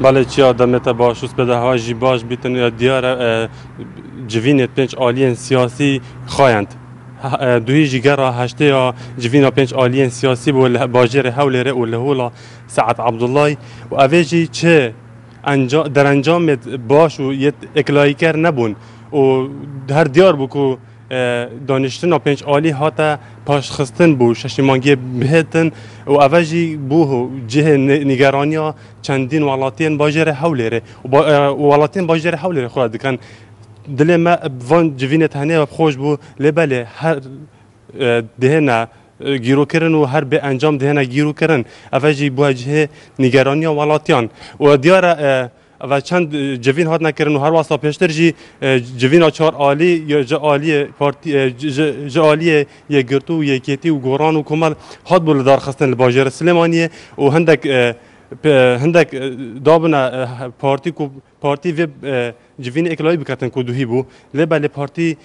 بله چیا دمت باشوس بده ها جی باش بیتن دیار جوینت پنج آلین سیاسی خواهند دوی جگر هشته یا جوینا پنج آلین سیاسی بول باجر حول ره و هولا سعد عبدالله و اویجی چه در انجام باش و یه اکلایی کر نبون و هر دیار بکو دانشتن و پنج آلی هاتا پاش خستن بو ششیمانگی بهتن و اوجی بو جه نگرانیا چندین ولاتین باجر حوله و ولاتین باجر حوله خود دکن دل ما وان جوینت هنه خوش بو لبله هر دهنا گیرو کردن و هر به انجام دهنا گیرو کردن اوجی بو جه نگرانیا ولاتیان و دیار و چند جوین هات نکردن و هر واسه پیشتر جی جوین چهار عالی یا جالی پارتی جالی یک گرتو یک کیتی و گوران و کمال هات بول دار خستن لباجر سلیمانیه و هندک دابنا پارتی و جوین اکلایی بکتن کدوهی بو لبله پارتی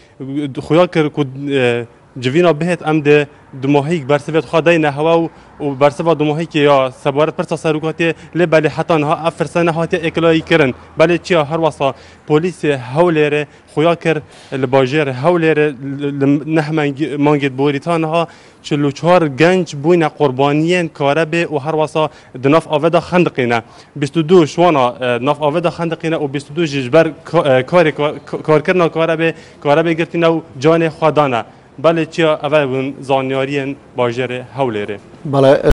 خویا کرد کد جوینا بهت ام ده دماهی برسوت خدای نهوا و برسوا دماهی که یا سبارت پر تصرفاتی لبله حتی نه افرسانه هاتی اکلایی کردن بله چیا هر واسه پلیس حوله خویا کرد لباجر حوله نه مانگت بوریتان ها 44 گنج بوین قربانیان کاربه و هر واسه دناف آودا خندقینه 22 شوانا ناف آودا خندقینه و 22 جبر کار کردن کاربه گرتینه و جان خدانه بله چیا اول زانیارین باجر حوله بله